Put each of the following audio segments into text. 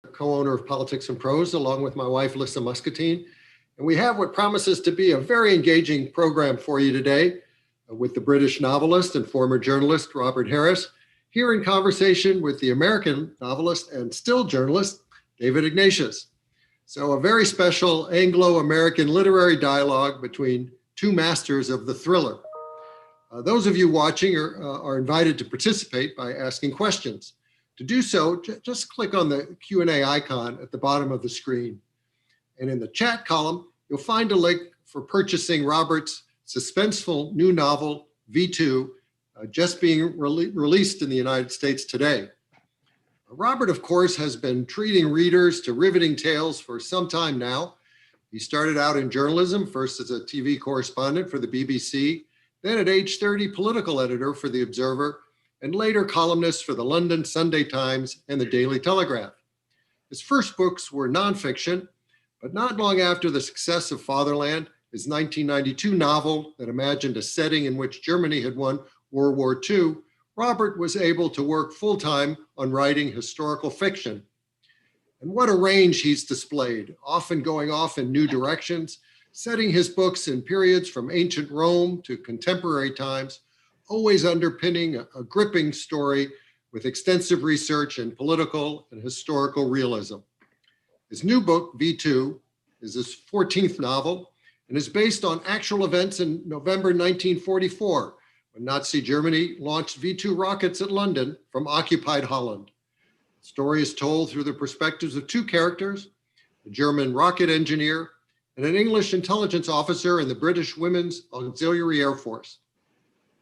co-owner of Politics and Prose, along with my wife, Lissa Muscatine. And we have what promises to be a very engaging program for you today with the British novelist and former journalist, Robert Harris, here in conversation with the American novelist and still journalist, David Ignatius. So a very special Anglo-American literary dialogue between two masters of the thriller. Those of you watching are invited to participate by asking questions. To do so, just click on the Q&A icon at the bottom of the screen. And in the chat column, you'll find a link for purchasing Robert's suspenseful new novel, V2, just being released in the United States today. Robert, of course, has been treating readers to riveting tales for some time now. He started out in journalism, first as a TV correspondent for the BBC, then at age 30, political editor for The Observer, and later columnist for the London Sunday Times and the Daily Telegraph. His first books were nonfiction, but not long after the success of Fatherland, his 1992 novel that imagined a setting in which Germany had won World War II, Robert was able to work full-time on writing historical fiction. And what a range he's displayed, often going off in new directions, setting his books in periods from ancient Rome to contemporary times, always underpinning a gripping story with extensive research in political and historical realism. His new book, V2, is his 14th novel and is based on actual events in November 1944, when Nazi Germany launched V2 rockets at London from Occupied Holland. The story is told through the perspectives of two characters, a German rocket engineer and an English intelligence officer in the British Women's Auxiliary Air Force.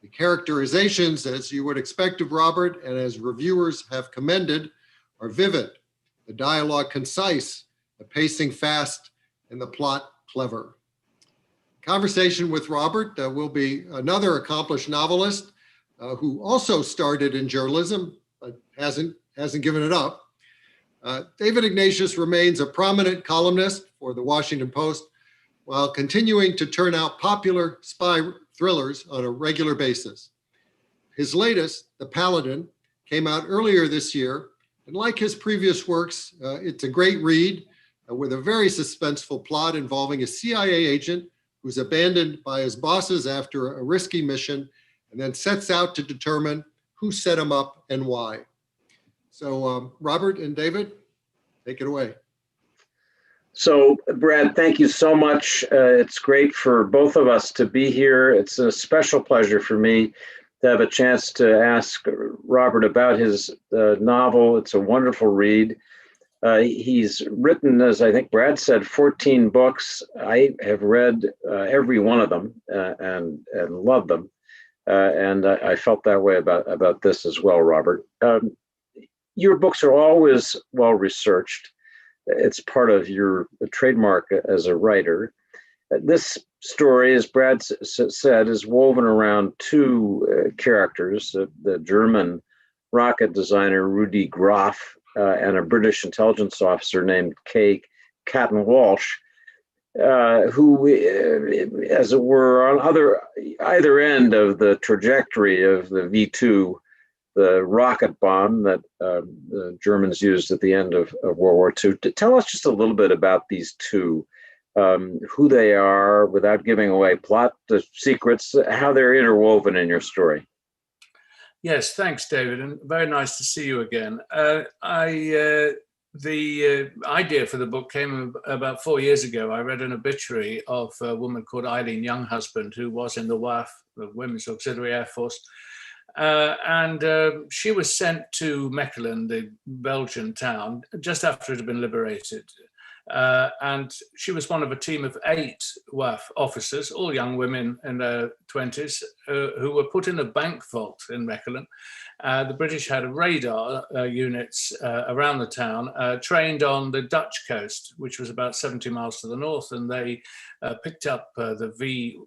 The characterizations, as you would expect of Robert, and as reviewers have commended, are vivid, the dialogue concise, the pacing fast, and the plot clever. Conversation with Robert will be another accomplished novelist who also started in journalism, but hasn't given it up. David Ignatius remains a prominent columnist for the Washington Post while continuing to turn out popular spy thrillers on a regular basis. His latest, The Paladin, came out earlier this year, and like his previous works, it's a great read with a very suspenseful plot involving a CIA agent who's abandoned by his bosses after a risky mission and then sets out to determine who set him up and why. So Robert and David, take it away. So Brad, thank you so much. It's great for both of us to be here. It's a special pleasure for me to have a chance to ask Robert about his novel. It's a wonderful read. He's written, as I think Brad said, 14 books. I have read every one of them and loved them. And I felt that way about this as well, Robert. Your books are always well-researched. It's part of your trademark as a writer. This story, as Brad said, is woven around two characters, the German rocket designer Willi Graf and a British intelligence officer named Kay Catton Walsh, who, as it were, on either end of the trajectory of the V2, the rocket bomb that the Germans used at the end of World War II. Tell us just a little bit about these two, who they are, without giving away plot secrets, how they're interwoven in your story. Yes, thanks, David, and very nice to see you again. The idea for the book came about 4 years ago. I read an obituary of a woman called Eileen Younghusband, who was in the WWII, the Women's Auxiliary Air Force. She was sent to Mechelen, the Belgian town, just after it had been liberated. And she was one of a team of 8 WAF officers, all young women in their 20s, who were put in a bank vault in Mechelen. The British had radar units around the town, trained on the Dutch coast, which was about 70 miles to the north, and they picked up the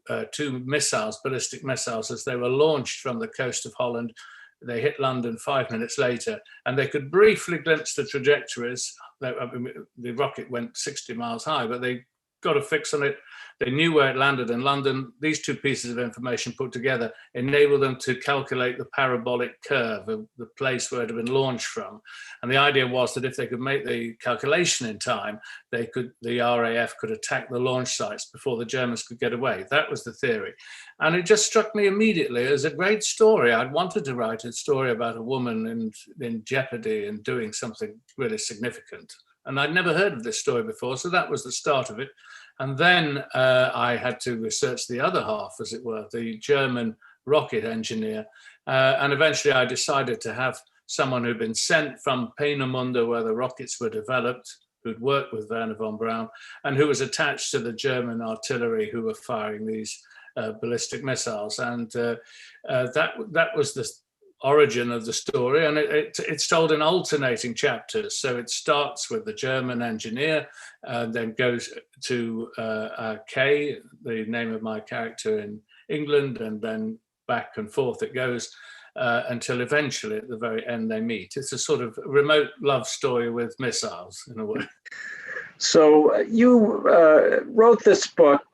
V2 missiles, ballistic missiles, as they were launched from the coast of Holland. They hit London 5 minutes later, and they could briefly glimpse the trajectories. The rocket went 60 miles high, but they got a fix on it. They knew where it landed in London. These two pieces of information put together enabled them to calculate the parabolic curve of the place where it had been launched from. And the idea was that if they could make the calculation in time, the RAF could attack the launch sites before the Germans could get away. That was the theory. And it just struck me immediately as a great story. I'd wanted to write a story about a woman in jeopardy and doing something really significant. And I'd never heard of this story before, so that was the start of it. And then I had to research the other half, as it were, the German rocket engineer. And eventually I decided to have someone who'd been sent from Peenemünde, where the rockets were developed, who'd worked with Wernher von Braun, and who was attached to the German artillery who were firing these ballistic missiles. And that was the origin of the story, and it's told in alternating chapters. So it starts with the German engineer, then goes to Kay, the name of my character in England, and then back and forth it goes until eventually at the very end they meet. It's a sort of remote love story with missiles in a way. So you wrote this book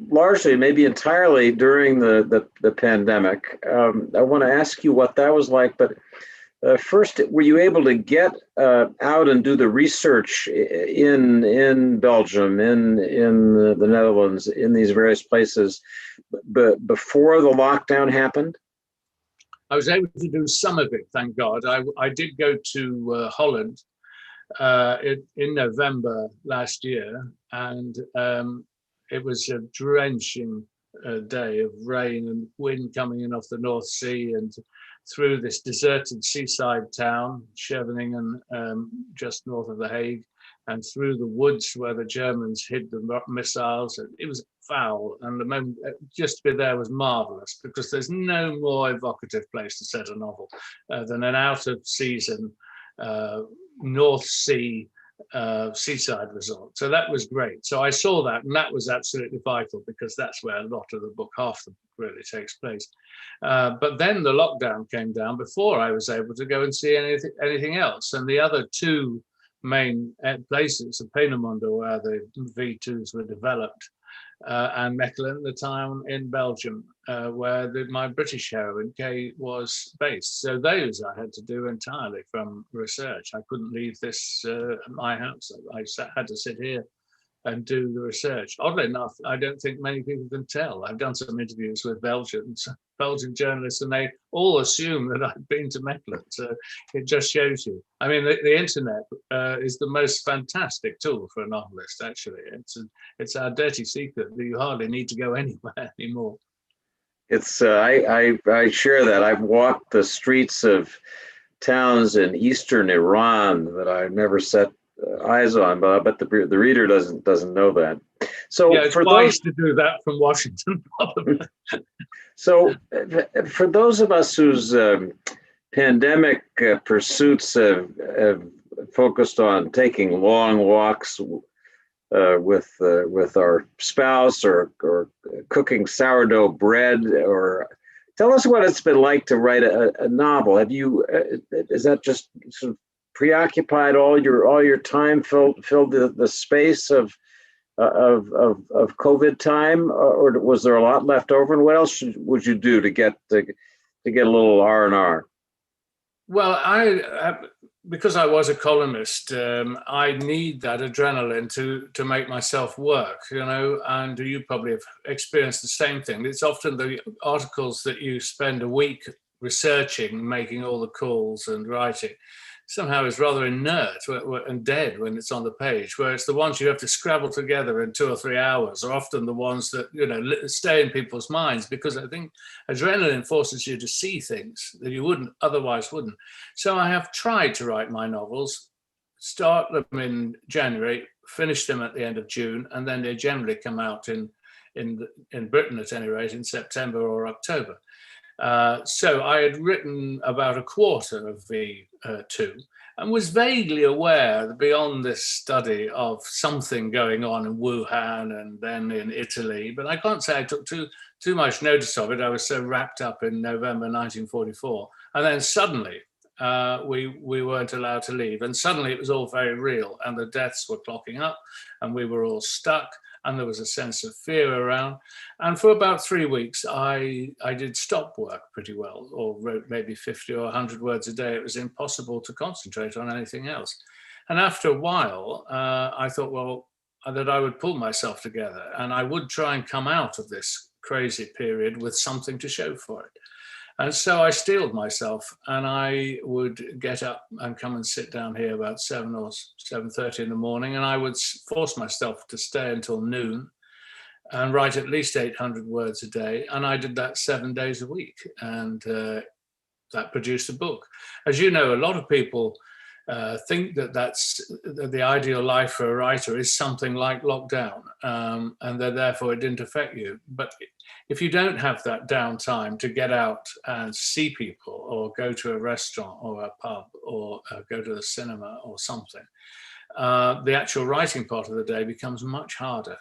largely, maybe entirely during the pandemic. I want to ask you what that was like, but first, were you able to get out and do the research in Belgium, in the Netherlands, in these various places before the lockdown happened? I was able to do some of it, thank God. I did go to Holland in November last year, and it was a drenching day of rain and wind coming in off the North Sea and through this deserted seaside town, Scheveningen, just north of The Hague, and through the woods where the Germans hid the missiles. It was foul, and the moment just to be there was marvelous, because there's no more evocative place to set a novel than an out-of-season North Sea seaside resort. So that was great. So I saw that, and that was absolutely vital, because that's where a lot of the book, half the book really takes place. But then the lockdown came down before I was able to go and see anything else. And the other two main places, Peenemünde, where the V2s were developed, and Mechelen, the town in Belgium, where my British heroine, Kay, was based. So those I had to do entirely from research. I couldn't leave this my house. I had to sit here and do the research. Oddly enough, I don't think many people can tell. I've done some interviews with Belgian journalists, and they all assume that I've been to Mechelen. So it just shows you. I mean, the internet is the most fantastic tool for a novelist, actually. It's our dirty secret that you hardly need to go anywhere anymore. It's I share that. I've walked the streets of towns in eastern Iran that I've never set eyes on, but I bet the reader doesn't know that. So yeah, it's wise to do that from Washington, probably. So for those of us whose pandemic pursuits have focused on taking long walks with our spouse, or cooking sourdough bread, or tell us what it's been like to write a novel. Have you is that just sort of preoccupied all your time, filled the space of COVID time, or was there a lot left over? And what else would you do to get a little R&R? Well, because I was a columnist, I need that adrenaline to make myself work, and you probably have experienced the same thing. It's often the articles that you spend a week researching, making all the calls and writing, somehow is rather inert and dead when it's on the page, whereas the ones you have to scrabble together in 2 or 3 hours are often the ones that stay in people's minds, because I think adrenaline forces you to see things that you otherwise wouldn't. So I have tried to write my novels, start them in January, finish them at the end of June, and then they generally come out in Britain at any rate in September or October. So I had written about a quarter of V2 and was vaguely aware that beyond this study of something going on in Wuhan and then in Italy, but I can't say I took too much notice of it. I was so wrapped up in November 1944. And then suddenly, we weren't allowed to leave. And suddenly it was all very real, and the deaths were clocking up, and we were all stuck, and there was a sense of fear around. And for about 3 weeks, I did stop work pretty well, or wrote maybe 50 or 100 words a day. It was impossible to concentrate on anything else. And after a while, I thought, well, that I would pull myself together, and I would try and come out of this crazy period with something to show for it. And so I steeled myself, and I would get up and come and sit down here about 7 or 7:30 in the morning, and I would force myself to stay until noon and write at least 800 words a day. And I did that 7 days a week, and that produced a book. As you know, a lot of people think that the ideal life for a writer is something like lockdown, and that therefore it didn't affect you. But if you don't have that downtime to get out and see people, or go to a restaurant or a pub, or go to the cinema or something, the actual writing part of the day becomes much harder.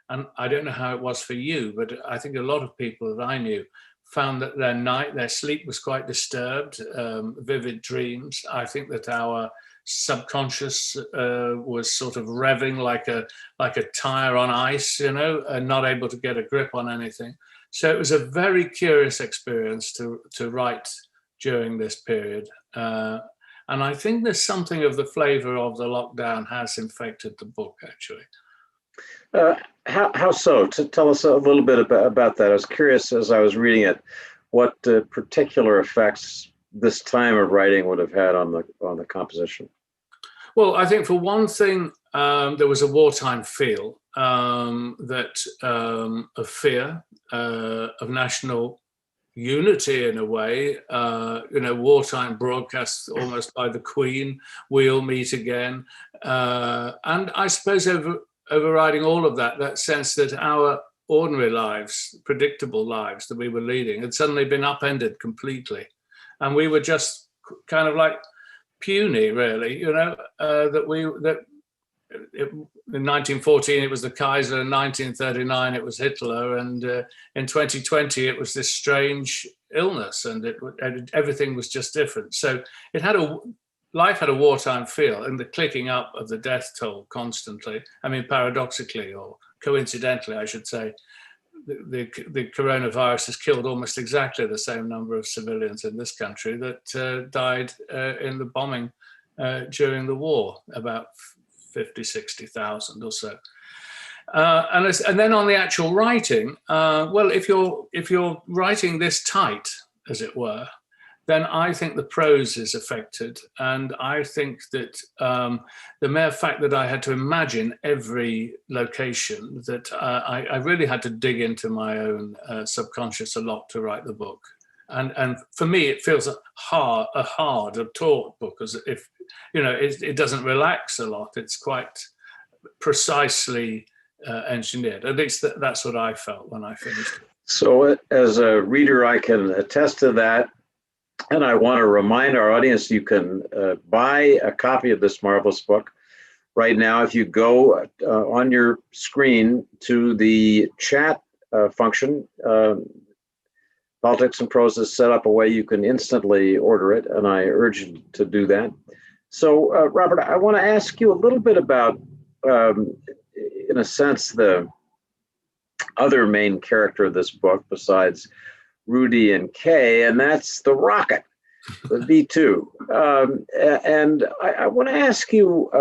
And I don't know how it was for you, but I think a lot of people that I knew found that their sleep was quite disturbed, vivid dreams. I think that our subconscious was sort of revving like a tire on ice, and not able to get a grip on anything. So it was a very curious experience to write during this period. And I think there's something of the flavor of the lockdown has infected the book, actually. How so? To tell us a little bit about that. I was curious as I was reading it, what particular effects this time of writing would have had on the composition. Well, I think for one thing, there was a wartime feel, of fear, of national unity in a way. Wartime broadcasts almost by the Queen, "We'll meet again," and I suppose overriding all of that sense that our ordinary lives, predictable lives that we were leading, had suddenly been upended completely. And we were just kind of like puny, really, in 1914, it was the Kaiser, in 1939, it was Hitler, and in 2020, it was this strange illness, and everything was just different. So life had a wartime feel, and the clicking up of the death toll constantly. I mean, paradoxically, or coincidentally, I should say, the coronavirus has killed almost exactly the same number of civilians in this country that died in the bombing during the war, about 50, 60,000 or so. And then on the actual writing, well, if you're writing this tight, as it were, then I think the prose is affected. And I think that the mere fact that I had to imagine every location, that I really had to dig into my own subconscious a lot to write the book. And for me, it feels a taut book, as if, it doesn't relax a lot. It's quite precisely engineered. At least that's what I felt when I finished it. So as a reader, I can attest to that. And I want to remind our audience, you can buy a copy of this marvelous book right now. If you go on your screen to the chat function, Politics and Prose is set up a way you can instantly order it, and I urge you to do that. So, Robert, I want to ask you a little bit about, in a sense, the other main character of this book besides Rudy and Kay, and that's the rocket, the V2. And I want to ask you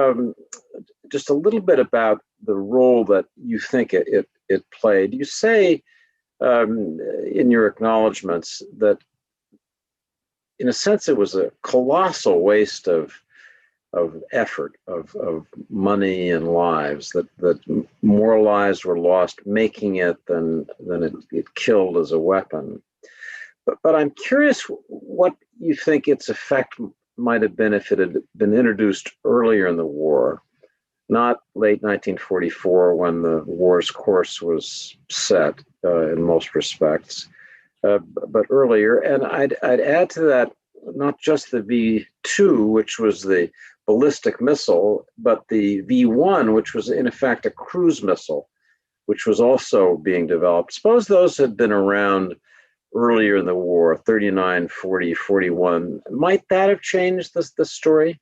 just a little bit about the role that you think it played. You say in your acknowledgments that, in a sense, it was a colossal waste of effort, of money and lives, that more lives were lost making it than it killed as a weapon. But I'm curious what you think its effect might have been if it had been introduced earlier in the war, not late 1944 when the war's course was set in most respects, but earlier. And I'd add to that not just the V2, which was the ballistic missile, but the V1, which was in effect a cruise missile, which was also being developed. Suppose those had been around earlier in the war, 39, 40, 41. Might that have changed the story?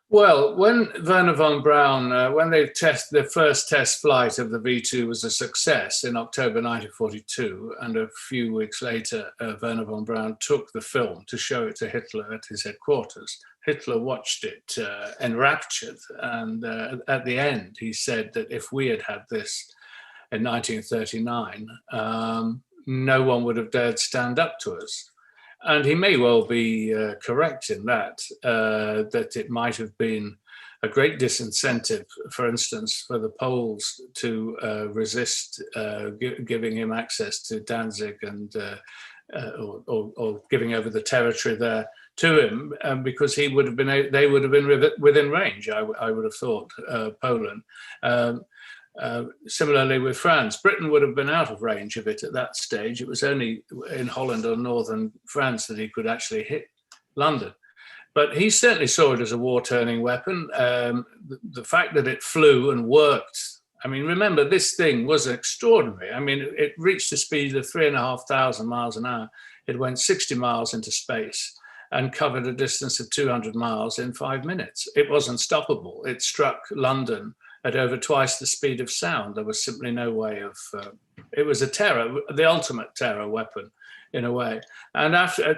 Well, when Wernher von Braun, when they the first test flight of the V2 was a success in October 1942, and a few weeks later, Wernher von Braun took the film to show it to Hitler at his headquarters. Hitler watched it enraptured, and at the end, he said that if we had had this in 1939, no one would have dared stand up to us. And he may well be correct in that, that it might have been a great disincentive, for instance, for the Poles to resist giving him access to Danzig and or giving over the territory there to him, because they would have been within range. I would have thought, Poland. Similarly with France, Britain would have been out of range of it at that stage. It was only in Holland or northern France that he could actually hit London. But he certainly saw it as a war-turning weapon. The fact that it flew and worked, I mean, remember, this thing was extraordinary. I mean, it reached a speed of 3,500 miles an hour. It went 60 miles into space and covered a distance of 200 miles in 5 minutes. It was unstoppable. It struck London at over twice the speed of sound. There was simply no way of, it was a terror, the ultimate terror weapon in a way. And after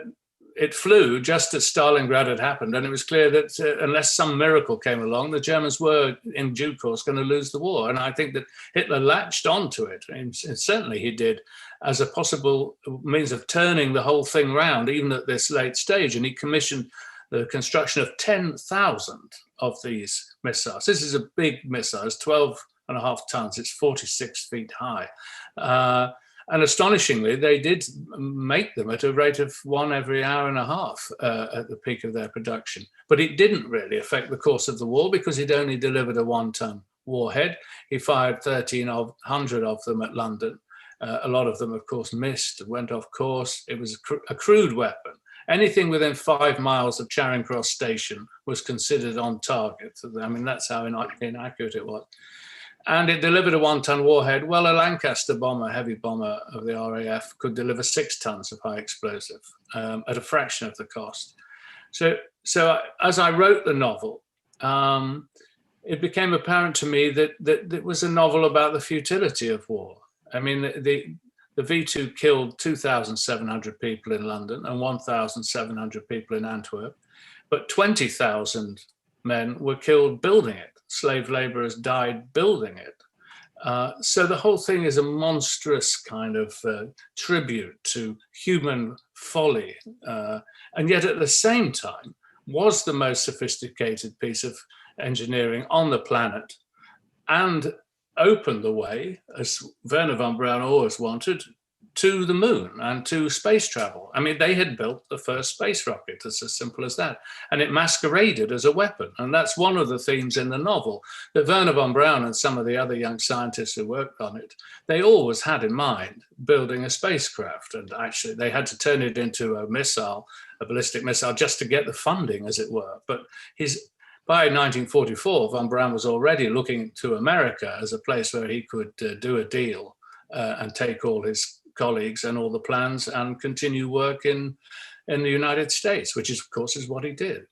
it flew just as Stalingrad had happened, and it was clear that unless some miracle came along, the Germans were in due course going to lose the war. And I think that Hitler latched onto it, and certainly he did, as a possible means of turning the whole thing round, even at this late stage. And he commissioned the construction of 10,000 of these missiles. This is a big missile. It's 12.5 tons. It's 46 feet high. And astonishingly, they did make them at a rate of one every hour and a half at the peak of their production. But it didn't really affect the course of the war, because it only delivered a 1-ton warhead. He fired 1,300 of them at London. A lot of them, of course, missed, went off course. It was a crude weapon. Anything within 5 miles of Charing Cross Station was considered on target. I mean, that's how inaccurate it was. And it delivered a 1-ton warhead. Well, a Lancaster bomber, heavy bomber of the RAF, could deliver 6 tons of high explosive at a fraction of the cost. So as I wrote the novel, it became apparent to me that it was a novel about the futility of war. I mean, the V2 killed 2,700 people in London and 1,700 people in Antwerp, but 20,000 men were killed building it. Slave laborers died building it. So the whole thing is a monstrous kind of tribute to human folly, and yet at the same time was the most sophisticated piece of engineering on the planet, and opened the way, as Wernher von Braun always wanted, to the moon and to space travel. I mean, they had built the first space rocket. It's as simple as that. And it masqueraded as a weapon. And that's one of the themes in the novel, that Wernher von Braun and some of the other young scientists who worked on it, they always had in mind building a spacecraft. And actually, they had to turn it into a missile, a ballistic missile, just to get the funding, as it were. But by 1944, von Braun was already looking to America as a place where he could do a deal and take all his colleagues and all the plans and continue work in the United States, which is, of course, is what he did.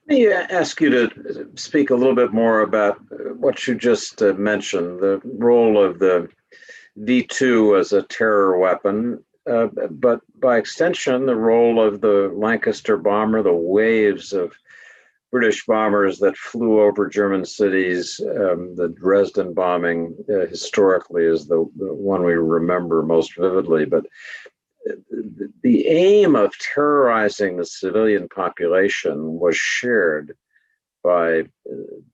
Let me ask you to speak a little bit more about what you just mentioned, the role of the V2 as a terror weapon, but by extension, the role of the Lancaster bomber, the waves of British bombers that flew over German cities. The Dresden bombing historically is the one we remember most vividly, but the aim of terrorizing the civilian population was shared by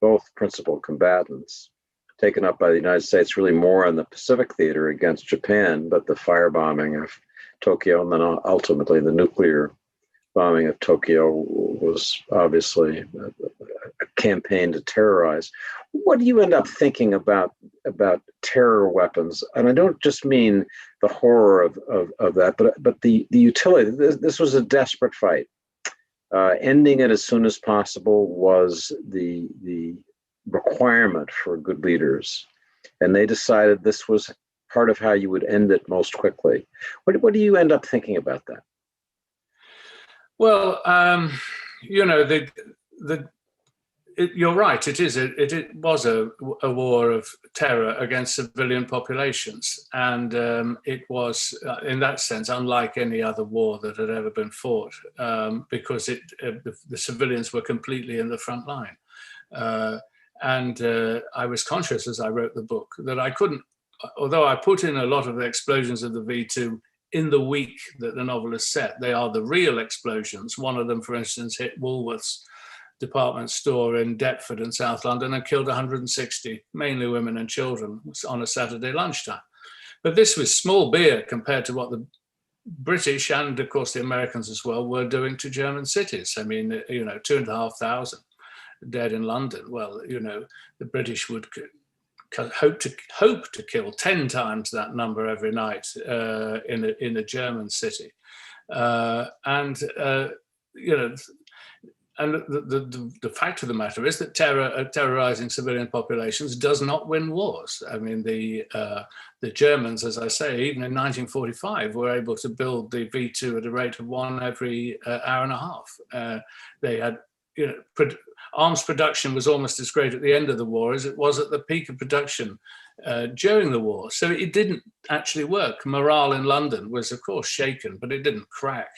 both principal combatants, taken up by the United States really more in the Pacific theater against Japan, but the firebombing of Tokyo and then ultimately the nuclear bombing of Tokyo was obviously a campaign to terrorize. What do you end up thinking about terror weapons? And I don't just mean the horror of that, but the utility. This was a desperate fight. Ending it as soon as possible was the requirement for good leaders. And they decided this was part of how you would end it most quickly. What do you end up thinking about that? Well, you're right. It was a war of terror against civilian populations, and it was, in that sense, unlike any other war that had ever been fought, because the civilians were completely in the front line. And I was conscious as I wrote the book that I couldn't, although I put in a lot of the explosions of the V2 in the week that the novel is set, they are the real explosions. One of them, for instance, hit Woolworth's department store in Deptford in South London and killed 160, mainly women and children, on a Saturday lunchtime. But this was small beer compared to what the British and, of course, the Americans as well were doing to German cities. I mean, 2,500 dead in London. Well, the British would hope to kill 10 times that number every night in a German city, and the fact of the matter is that terrorizing civilian populations does not win wars. I mean, the Germans, as I say, even in 1945, were able to build the V2 at a rate of one every hour and a half. They had, arms production was almost as great at the end of the war as it was at the peak of production during the war. So it didn't actually work. Morale in London was, of course, shaken, but it didn't crack.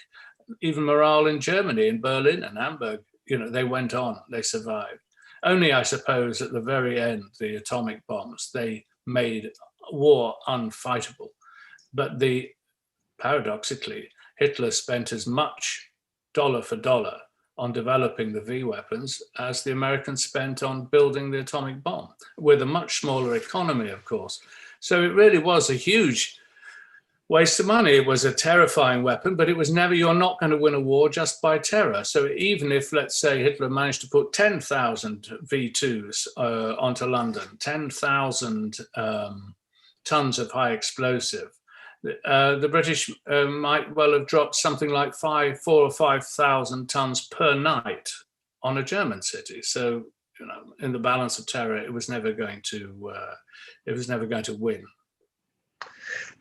Even morale in Germany, in Berlin and Hamburg, they went on, they survived. Only, I suppose, at the very end, the atomic bombs, they made war unfightable. But paradoxically, Hitler spent as much dollar for dollar on developing the V weapons as the Americans spent on building the atomic bomb, with a much smaller economy, of course. So it really was a huge waste of money. It was a terrifying weapon, but it was never, you're not going to win a war just by terror. So even if, let's say, Hitler managed to put 10,000 V2s onto London, 10,000 tons of high explosive, the British might well have dropped something like 4,000 or 5,000 tons per night on a German city. So, in the balance of terror, it was never going to win.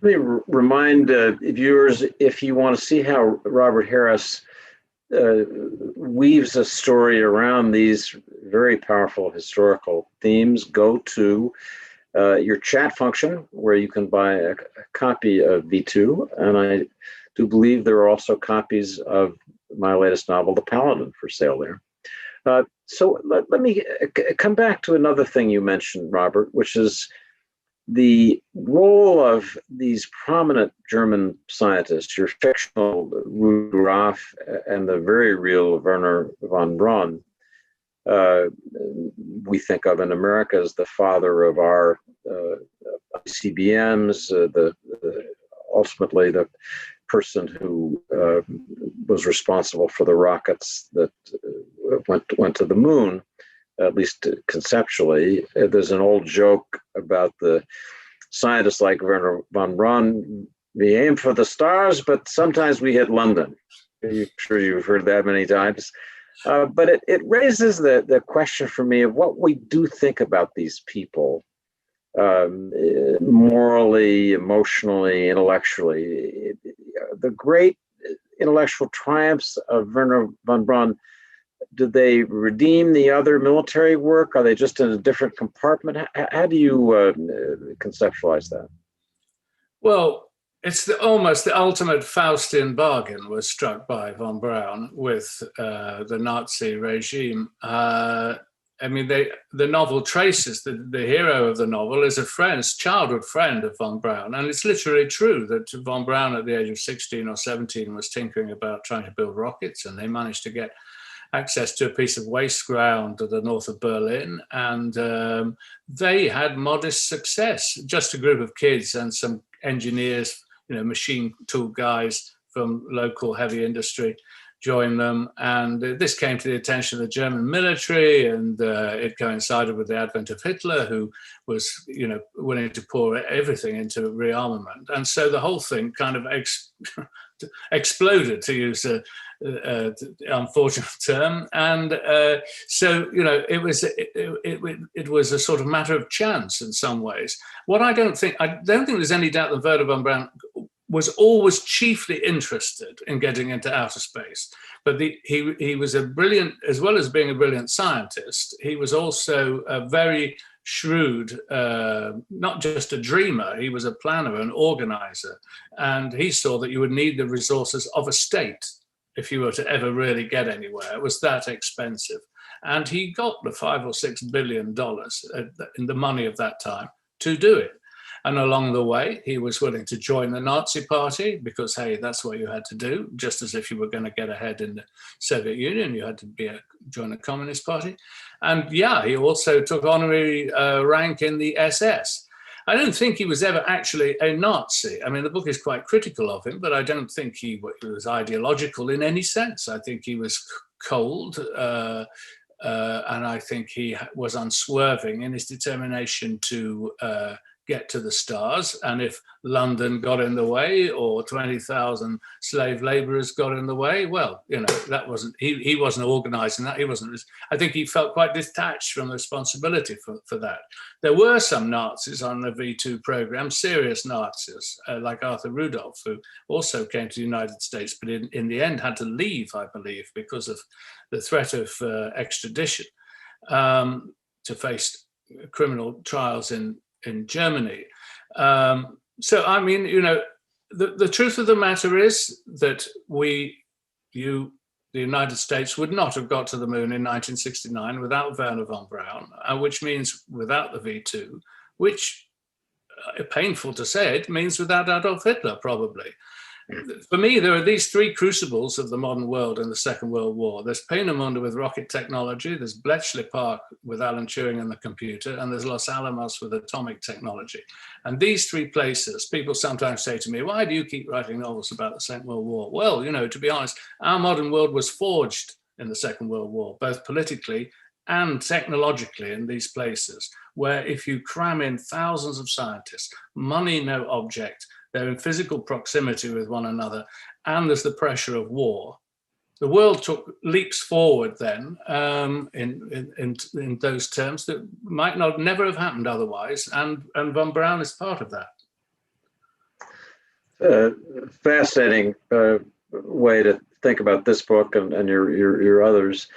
Let me remind viewers, if you want to see how Robert Harris weaves a story around these very powerful historical themes, go to your chat function, where you can buy a copy of V2. And I do believe there are also copies of my latest novel, The Paladin, for sale there. So let me come back to another thing you mentioned, Robert, which is the role of these prominent German scientists, your fictional Willi Graf and the very real Wernher von Braun. We think of in America as the father of our ICBMs, ultimately the person who was responsible for the rockets that went to the moon, at least conceptually. There's an old joke about the scientists like Wernher von Braun. We aim for the stars, but sometimes we hit London. I'm sure you've heard that many times. But it raises the question for me of what we do think about these people, morally, emotionally, intellectually. The great intellectual triumphs of Wernher von Braun, did they redeem the other military work? Are they just in a different compartment? How do you conceptualize that? Well, it's almost the ultimate Faustian bargain was struck by von Braun with the Nazi regime. I mean, the novel traces the hero of the novel is a childhood friend of von Braun. And it's literally true that von Braun at the age of 16 or 17 was tinkering about trying to build rockets, and they managed to get access to a piece of waste ground to the north of Berlin, and they had modest success. Just a group of kids and some engineers, machine tool guys from local heavy industry joined them, and this came to the attention of the German military, and it coincided with the advent of Hitler, who was, willing to pour everything into rearmament, and so the whole thing kind of exploded, to use a unfortunate term. And so, it was a sort of matter of chance in some ways. I don't think there's any doubt that Wernher von Braun was always chiefly interested in getting into outer space. But he was a brilliant, as well as being a brilliant scientist, he was also a very shrewd, not just a dreamer, he was a planner, an organizer. And he saw that you would need the resources of a state if you were to ever really get anywhere. It was that expensive. And he got the $5 or $6 billion in the money of that time to do it. And along the way, he was willing to join the Nazi Party because, hey, that's what you had to do. Just as if you were going to get ahead in the Soviet Union, you had to join the Communist Party. And yeah, he also took honorary rank in the SS. I don't think he was ever actually a Nazi. I mean, the book is quite critical of him, but I don't think he was ideological in any sense. I think he was cold, and I think he was unswerving in his determination to get to the stars. And if London got in the way or 20,000 slave laborers got in the way, well, that wasn't, he wasn't organizing that. He wasn't, I think he felt quite detached from the responsibility for that. There were some Nazis on the V2 program, serious Nazis, like Arthur Rudolph, who also came to the United States, but in the end had to leave, I believe, because of the threat of extradition to face criminal trials in Germany. So, I mean, the truth of the matter is that the United States would not have got to the moon in 1969 without Wernher von Braun, which means without the V2, which, painful to say it, means without Adolf Hitler, probably. For me, there are these three crucibles of the modern world in the Second World War. There's Peenemünde with rocket technology, there's Bletchley Park with Alan Turing and the computer, and there's Los Alamos with atomic technology. And these three places, people sometimes say to me, why do you keep writing novels about the Second World War? Well, to be honest, our modern world was forged in the Second World War, both politically and technologically in these places, where if you cram in thousands of scientists, money no object, they're in physical proximity with one another, and there's the pressure of war. The world took leaps forward then in those terms that might never have happened otherwise, and von Braun is part of that. Fascinating way to think about this book and your others.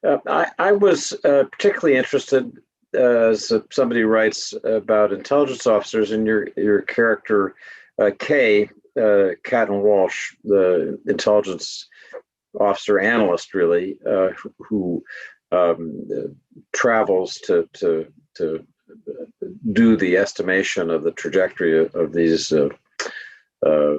I was particularly interested, as somebody writes about intelligence officers, in your character Kay, Catton Walsh, the intelligence officer analyst, really, who travels to do the estimation of the trajectory of these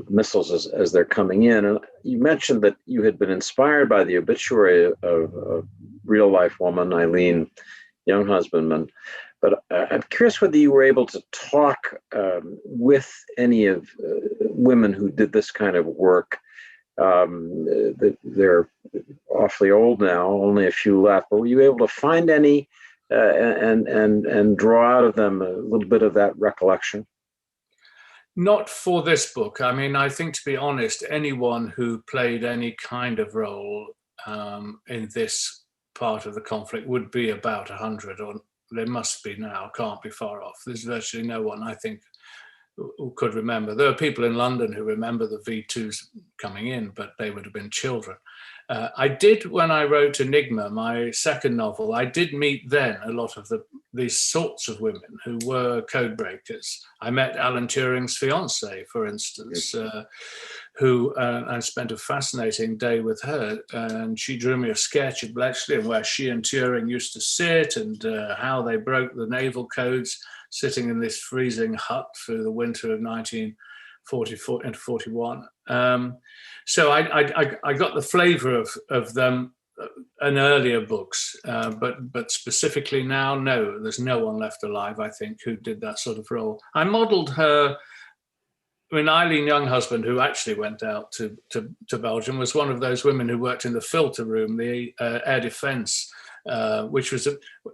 missiles as they're coming in. And you mentioned that you had been inspired by the obituary of a real-life woman, Eileen Younghusbandman. But I'm curious whether you were able to talk with any of women who did this kind of work. They're awfully old now, only a few left. But were you able to find any and draw out of them a little bit of that recollection? Not for this book. I mean, I think, to be honest, anyone who played any kind of role in this part of the conflict would be about 100, or they must be now, can't be far off. There's virtually no one, I think, who could remember. There are people in London who remember the V2s coming in, but they would have been children. I did, when I wrote Enigma, my second novel, I did meet then a lot of these sorts of women who were code breakers. I met Alan Turing's fiancée, for instance, who I spent a fascinating day with her, and she drew me a sketch of Bletchley and where she and Turing used to sit, and how they broke the naval codes, sitting in this freezing hut through the winter of 1944 and 41. So I got the flavor of them in earlier books, but specifically now, no, there's no one left alive, I think, who did that sort of role. I modeled her. I mean, Eileen Younghusband, who actually went out to Belgium, was one of those women who worked in the filter room, the air defense which was,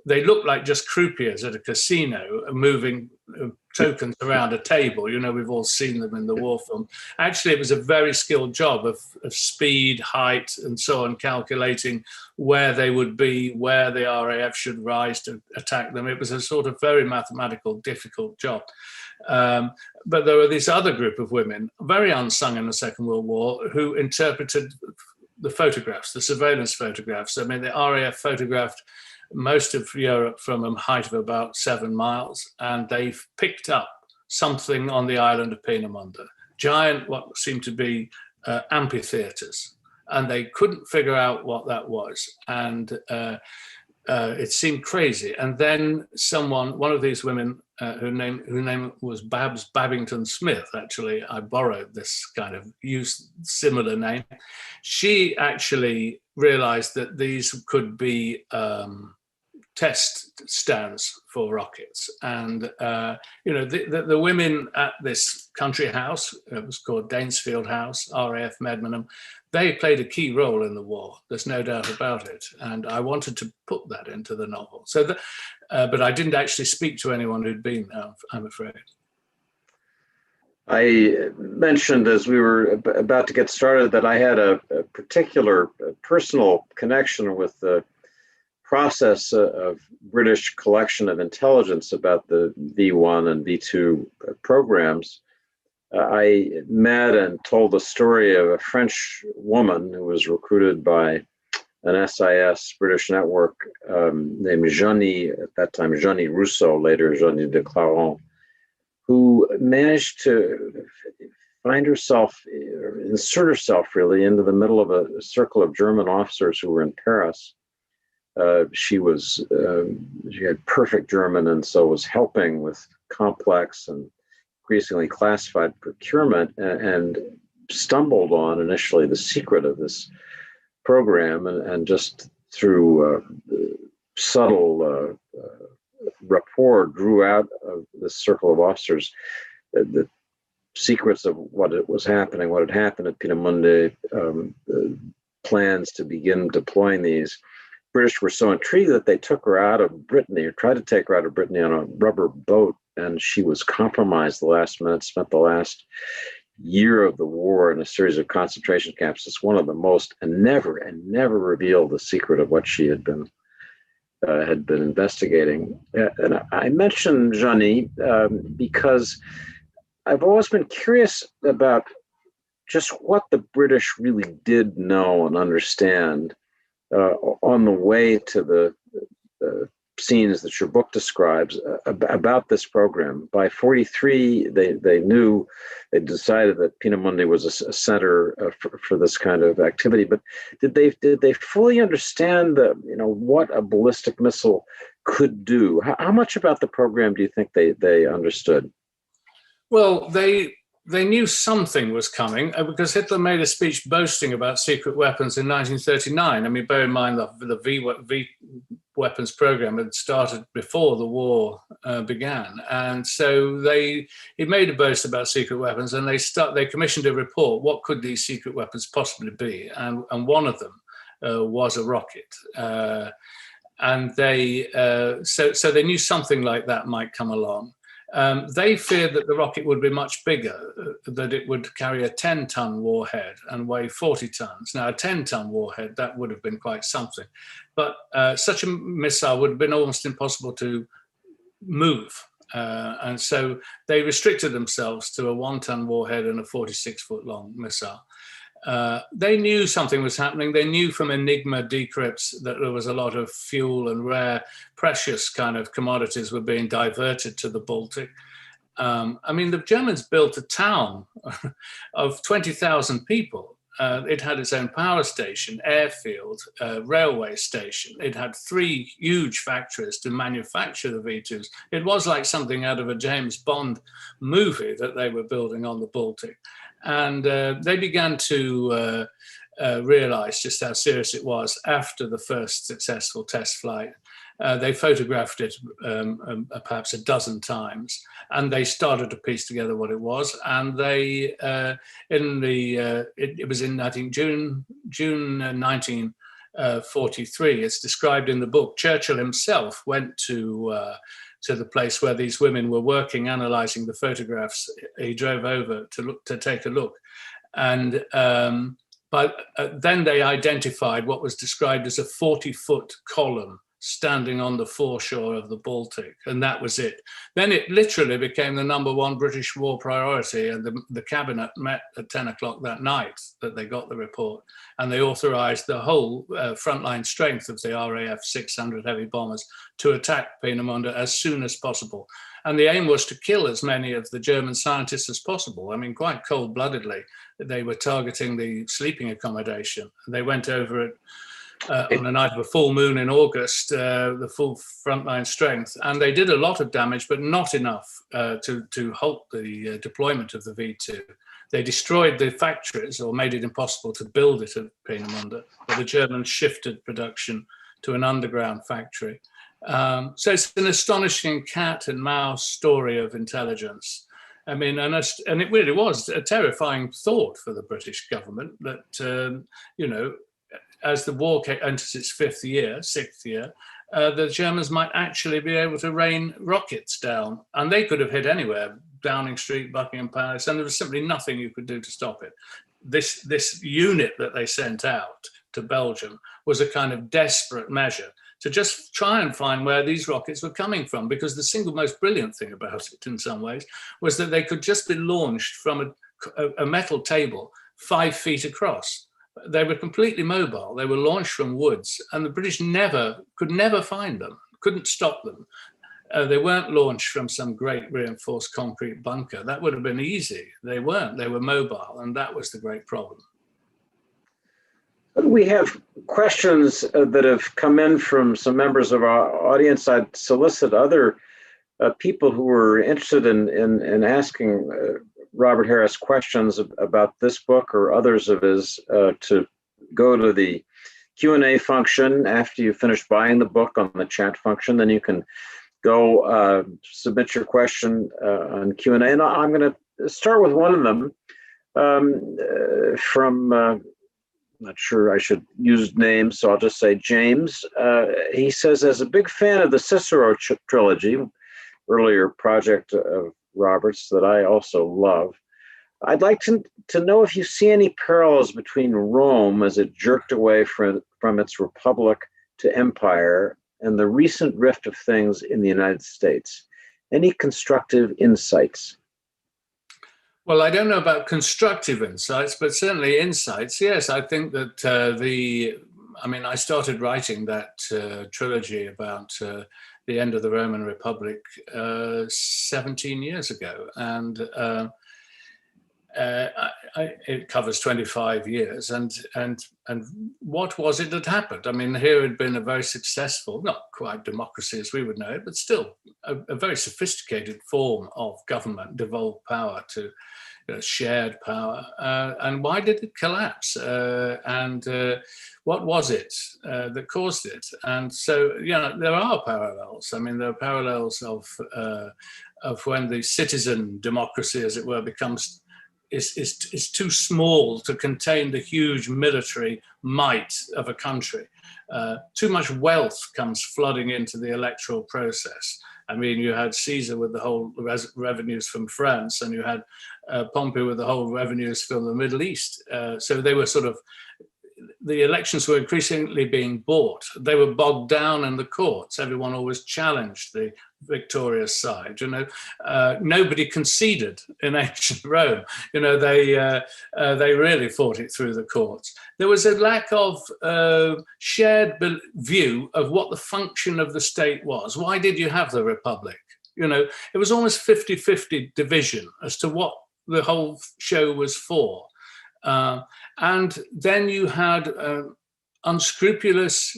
they looked like just croupiers at a casino moving tokens around a table. You know, we've all seen them in the war film. Actually, it was a very skilled job of speed, height, and so on, calculating where they would be, where the RAF should rise to attack them. It was a sort of very mathematical, difficult job. But there were this other group of women, very unsung in the Second World War, who interpreted the photographs, the surveillance photographs. I mean, the RAF photographed most of Europe from a height of about 7 miles, and they picked up something on the island of Peenemünde, giant, what seemed to be amphitheaters, and they couldn't figure out what that was. And it seemed crazy. And then one of these women, her name was Babs Babington Smith, actually, I borrowed this kind of similar name. She actually realized that these could be test stands for rockets. And, the women at this country house, it was called Danesfield House, RAF Medmenham, they played a key role in the war. There's no doubt about it. And I wanted to put that into the novel. So, but I didn't actually speak to anyone who'd been there, I'm afraid. I mentioned as we were about to get started that I had a particular personal connection with the process of British collection of intelligence about the V1 and V2 programs. I met and told the story of a French woman who was recruited by an SIS British network named Jeannie, at that time Jeannie Rousseau, later Jeannie de Claron, who managed to find herself, insert herself really into the middle of a circle of German officers who were in Paris. She had perfect German, and so was helping with complex and increasingly classified procurement, and stumbled on initially the secret of this program, and just through subtle rapport drew out of this circle of officers the secrets of what had happened at Peenemünde, plans to begin deploying these. British were so intrigued that they took her out of Brittany, or tried to take her out of Brittany on a rubber boat, and she was compromised the last minute, spent the last year of the war in a series of concentration camps. It's one of the most, and never revealed the secret of what she had been investigating. And I mentioned Jeannie because I've always been curious about just what the British really did know and understand on the way to the scenes that your book describes about this program. By 1943, they decided that Peenemünde was a center for this kind of activity. But did they fully understand what a ballistic missile could do? How much about the program do you think they understood? Well, they knew something was coming because Hitler made a speech boasting about secret weapons in 1939. I mean, bear in mind that the V weapons program had started before the war began. And so he made a boast about secret weapons, and they commissioned a report. What could these secret weapons possibly be? And one of them was a rocket. And so they knew something like that might come along. They feared that the rocket would be much bigger, that it would carry a 10-ton warhead and weigh 40 tons. Now, a 10-ton warhead, that would have been quite something. But such a missile would have been almost impossible to move. And so they restricted themselves to a 1-ton warhead and a 46-foot-long missile. They knew something was happening. They knew from Enigma decrypts that there was a lot of fuel and rare, precious kind of commodities were being diverted to the Baltic. I mean, the Germans built a town of 20,000 people. It had its own power station, airfield, railway station. It had 3 huge factories to manufacture the V2s. It was like something out of a James Bond movie that they were building on the Baltic. And they began to realize just how serious it was after the first successful test flight. They photographed it perhaps a dozen times, and they started to piece together what it was. And it was in, I think, June 1943. 43. It's described in the book. Churchill himself went to the place where these women were working, analysing the photographs. He drove over to take a look, and but then they identified what was described as a 40-foot column standing on the foreshore of the Baltic, and that was it. Then it literally became the #1 British war priority, and the cabinet met at 10 o'clock that night that they got the report, and they authorised the whole frontline strength of the RAF 600 heavy bombers to attack Peenemünde as soon as possible. And the aim was to kill as many of the German scientists as possible. I mean, quite cold-bloodedly, they were targeting the sleeping accommodation. They went over it on a night of a full moon in August, the full frontline strength. And they did a lot of damage, but not enough to halt the deployment of the V2. They destroyed the factories or made it impossible to build it at Peenemünde, but the Germans shifted production to an underground factory. So it's an astonishing cat and mouse story of intelligence. I mean, and it really was a terrifying thought for the British government that, you know, as the war enters its sixth year, the Germans might actually be able to rain rockets down, and they could have hit anywhere, Downing Street, Buckingham Palace, and there was simply nothing you could do to stop it. This unit that they sent out to Belgium was a kind of desperate measure to just try and find where these rockets were coming from, because the single most brilliant thing about it in some ways was that they could just be launched from a metal table 5 feet across. They were completely mobile. They were launched from woods, and the British could never find them, couldn't stop them. They weren't launched from some great reinforced concrete bunker. That would have been easy. They weren't. They were mobile, and that was the great problem. We have questions that have come in from some members of our audience. I'd solicit other people who were interested in asking Robert Harris questions about this book or others of his to go to the Q&A function after you finish buying the book on the chat function. Then you can go submit your question on Q&A. And I'm going to start with one of them from, not sure I should use names, so I'll just say James. He says, as a big fan of the Cicero trilogy, earlier project of Roberts that I also love, I'd like to know if you see any parallels between Rome as it jerked away from its republic to empire and the recent rift of things in the United States. Any constructive insights? Well, I don't know about constructive insights, but certainly insights. Yes, I think that I started writing that trilogy about the end of the Roman Republic 17 years ago. And it covers 25 years. And what was it that happened? I mean, here had been a very successful, not quite democracy as we would know it, but still a very sophisticated form of government, devolved power to shared power. And why did it collapse? What was it that caused it? And so, there are parallels. I mean, there are parallels of when the citizen democracy, as it were, is too small to contain the huge military might of a country. Too much wealth comes flooding into the electoral process. I mean, you had Caesar with the whole revenues from France, and you had Pompey with the whole revenues from the Middle East. So they were the elections were increasingly being bought. They were bogged down in the courts. Everyone always challenged the victorious side. Nobody conceded in ancient Rome. They really fought it through the courts. There was a lack of shared view of what the function of the state was. Why did you have the Republic? It was almost 50-50 division as to what the whole show was for. And then you had unscrupulous,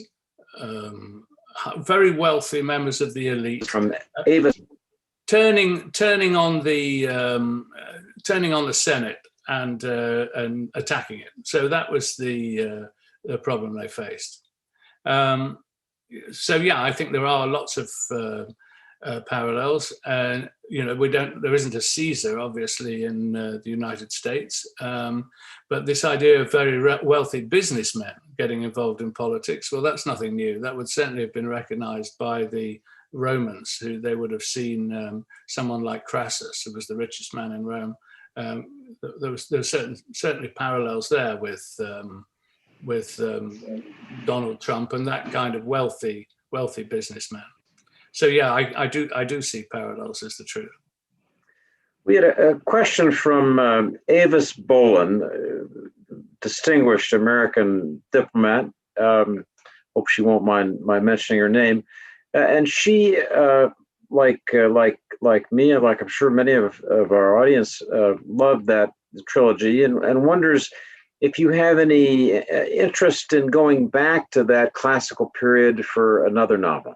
very wealthy members of the elite from Ava turning on the Senate and attacking it. So that was the problem they faced. I think there are lots of parallels, and there isn't a Caesar obviously in the United States, but this idea of very wealthy businessmen getting involved in politics. Well, that's nothing new. That would certainly have been recognized by the Romans, who they would have seen someone like Crassus, who was the richest man in Rome. There was certainly parallels there with Donald Trump and that kind of wealthy businessman. So yeah, I do see parallels, is the truth. We had a question from Avis Bolin, distinguished American diplomat. Hope she won't mind my mentioning her name. And she, like me, and like I'm sure many of our audience, loved that trilogy and wonders if you have any interest in going back to that classical period for another novel.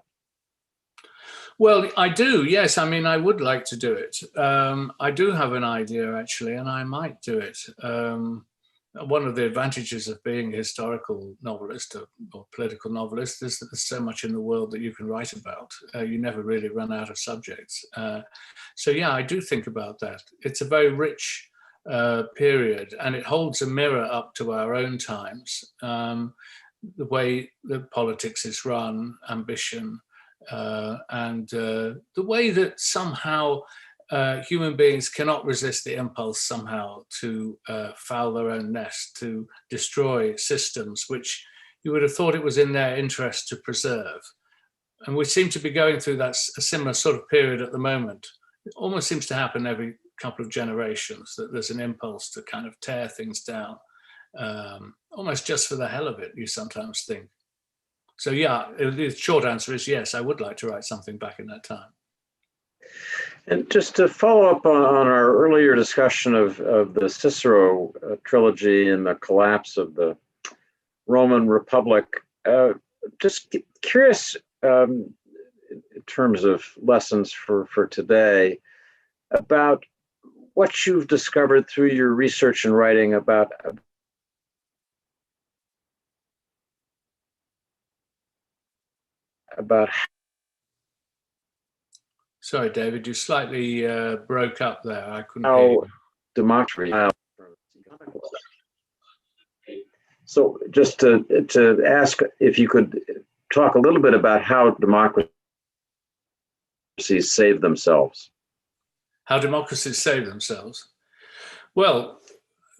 Well, I do, yes. I mean, I would like to do it. I do have an idea, actually, and I might do it. One of the advantages of being a historical novelist or political novelist is that there's so much in the world that you can write about. You never really run out of subjects. So yeah, I do think about that. It's a very rich period, and it holds a mirror up to our own times. The way that politics is run, ambition, and the way that somehow human beings cannot resist the impulse somehow to foul their own nest, to destroy systems which you would have thought it was in their interest to preserve. And we seem to be going through a similar sort of period at the moment. It almost seems to happen every couple of generations, that there's an impulse to kind of tear things down, almost just for the hell of it, you sometimes think. So yeah, the short answer is yes, I would like to write something back in that time. And just to follow up on our earlier discussion of the Cicero trilogy and the collapse of the Roman Republic, just curious in terms of lessons for today about what you've discovered through your research and writing about Sorry, David, you slightly broke up there. I couldn't how hear you. democracy. So just to ask if you could talk a little bit about how democracies save themselves. How democracies save themselves? Well,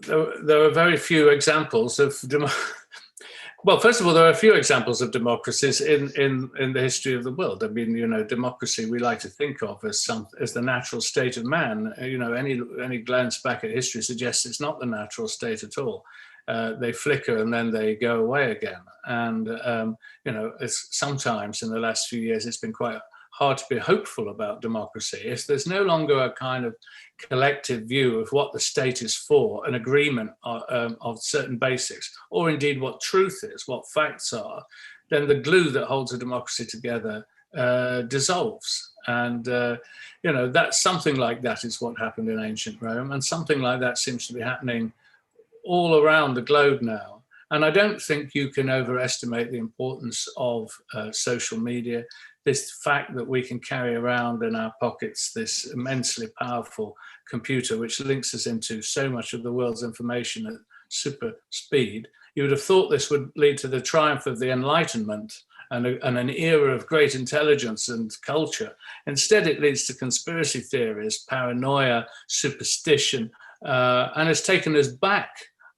there are very few examples of well, first of all, there are a few examples of democracies in the history of the world. I mean, you know, democracy we like to think of as the natural state of man. You know, any glance back at history suggests it's not the natural state at all. They flicker and then they go away again. And you know, it's sometimes in the last few years it's been quite hard to be hopeful about democracy. If there's no longer a kind of collective view of what the state is for, an agreement of certain basics, or indeed what truth is, what facts are, then the glue that holds a democracy together dissolves. And you know, that's something like that is what happened in ancient Rome, and something like that seems to be happening all around the globe now. And I don't think you can overestimate the importance of social media. This fact that we can carry around in our pockets this immensely powerful computer, which links us into so much of the world's information at super speed. You would have thought this would lead to the triumph of the Enlightenment and an era of great intelligence and culture. Instead, it leads to conspiracy theories, paranoia, superstition, and it's taken us back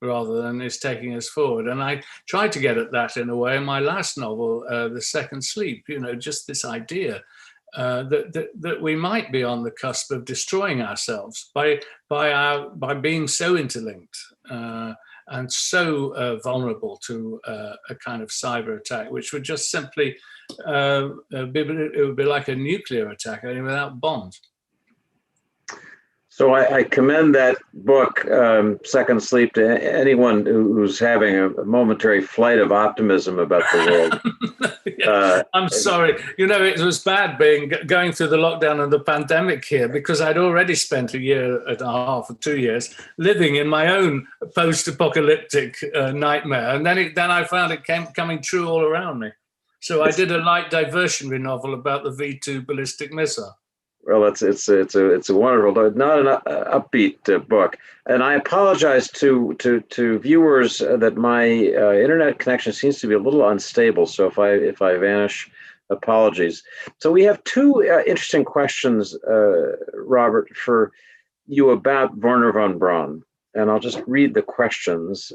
rather than it's taking us forward. And I tried to get at that in a way in my last novel, The Second Sleep, you know, just this idea that we might be on the cusp of destroying ourselves by being so interlinked and so vulnerable to a kind of cyber attack, which would just simply, it would be like a nuclear attack, only without bombs. So I commend that book, Second Sleep, to anyone who's having a momentary flight of optimism about the world. Yeah, I'm sorry. You know, it was bad going through the lockdown and the pandemic here, because I'd already spent a year and a half or 2 years living in my own post-apocalyptic nightmare. And then I found it coming true all around me. So I did a light diversionary novel about the V2 ballistic missile. Well, it's a wonderful, not an upbeat book. And I apologize to viewers that my internet connection seems to be a little unstable. So if I vanish, apologies. So we have two interesting questions, Robert, for you about Wernher von Braun. And I'll just read the questions.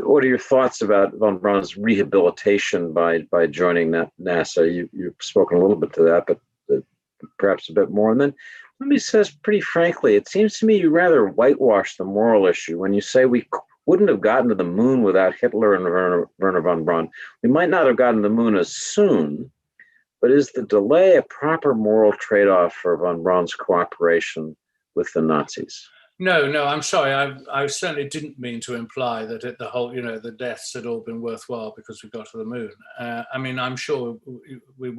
What are your thoughts about von Braun's rehabilitation by joining NASA? You've spoken a little bit to that, but perhaps a bit more. And then somebody says pretty frankly, it seems to me you rather whitewash the moral issue when you say we wouldn't have gotten to the moon without Hitler and Wernher von Braun. We might not have gotten to the moon as soon, but is the delay a proper moral trade-off for von Braun's cooperation with the Nazis? No, I'm sorry. I certainly didn't mean to imply that the deaths had all been worthwhile because we got to the moon. I mean, I'm sure we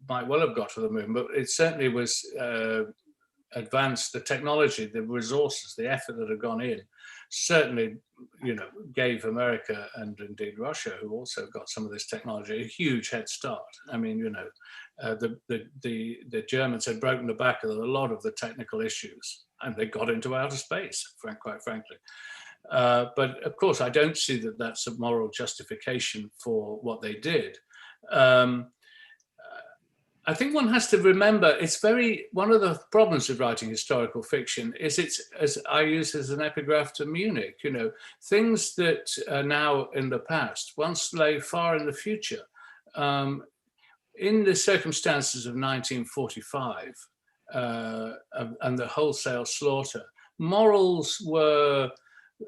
might well have got to the moon, but it certainly was advanced. The technology, the resources, the effort that had gone in, certainly, gave America and indeed Russia, who also got some of this technology, a huge head start. I mean, the Germans had broken the back of a lot of the technical issues, and they got into outer space, quite frankly. But of course, I don't see that that's a moral justification for what they did. I think one has to remember, one of the problems of writing historical fiction is as I use as an epigraph to Munich, things that are now in the past once lay far in the future. In the circumstances of 1945 and the wholesale slaughter, morals were,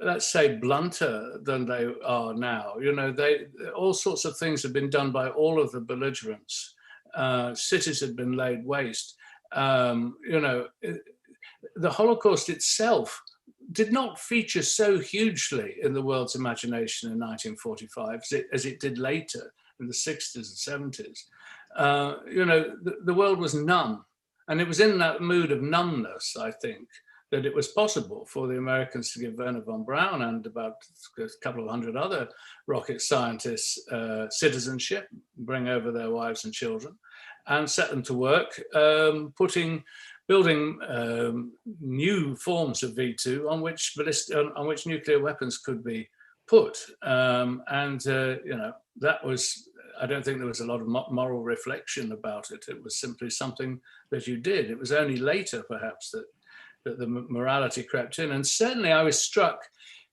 let's say, blunter than they are now. All sorts of things have been done by all of the belligerents. Cities had been laid waste. The Holocaust itself did not feature so hugely in the world's imagination in 1945 as it did later in the 60s and 70s. The world was numb. And it was in that mood of numbness, I think, that it was possible for the Americans to give Wernher von Braun and about a couple of hundred other rocket scientists citizenship, bring over their wives and children, and set them to work building new forms of V2 on which nuclear weapons could be put. That was, I don't think there was a lot of moral reflection about it. It was simply something that you did. It was only later, perhaps, that the morality crept in. And certainly I was struck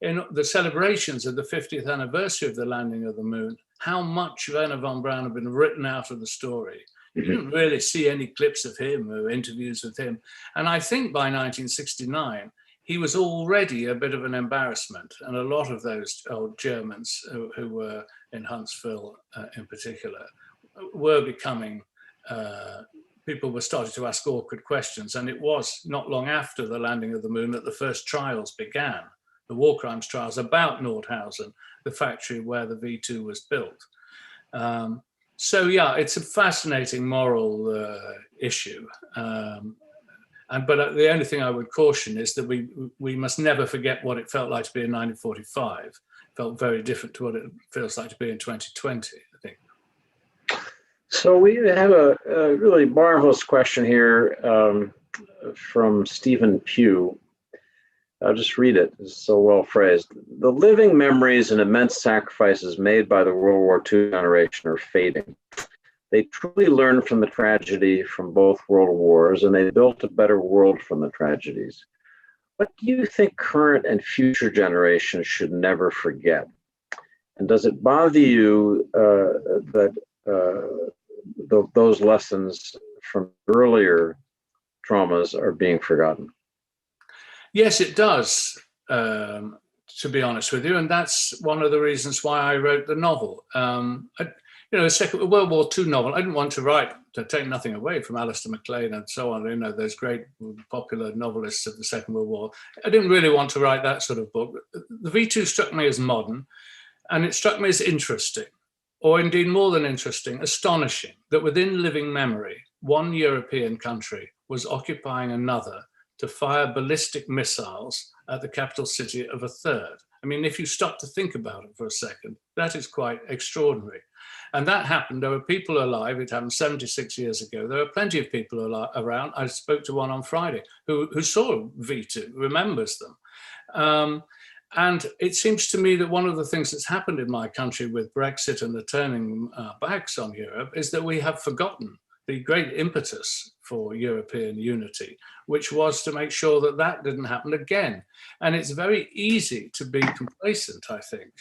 in the celebrations of the 50th anniversary of the landing of the moon, how much Wernher von Braun had been written out of the story. You didn't really see any clips of him or interviews with him. And I think by 1969, he was already a bit of an embarrassment. And a lot of those old Germans who were in Huntsville in particular were becoming, people were starting to ask awkward questions. And it was not long after the landing of the moon that the first trials began, the war crimes trials about Nordhausen, the factory where the V2 was built. So yeah, it's a fascinating moral issue. But the only thing I would caution is that we must never forget what it felt like to be in 1945. It felt very different to what it feels like to be in 2020, I think. So we have a really marvelous question here from Stephen Pugh. I'll just read it. It's so well phrased. The living memories and immense sacrifices made by the World War II generation are fading. They truly learned from the tragedy from both world wars, and they built a better world from the tragedies. What do you think current and future generations should never forget? And does it bother you that those lessons from earlier traumas are being forgotten? Yes, it does, to be honest with you. And that's one of the reasons why I wrote the novel. A Second World War II novel. I didn't want to take nothing away from Alistair MacLean and so on, those great popular novelists of the Second World War. I didn't really want to write that sort of book. The V2 struck me as modern, and it struck me as interesting, or indeed more than interesting, astonishing, that within living memory, one European country was occupying another to fire ballistic missiles at the capital city of a third. I mean, if you stop to think about it for a second, that is quite extraordinary. And that happened. There were people alive. It happened 76 years ago. There are plenty of people around. I spoke to one on Friday who saw V2, remembers them. And it seems to me that one of the things that's happened in my country with Brexit and the turning backs on Europe is that we have forgotten the great impetus for European unity, which was to make sure that that didn't happen again. And it's very easy to be complacent, I think,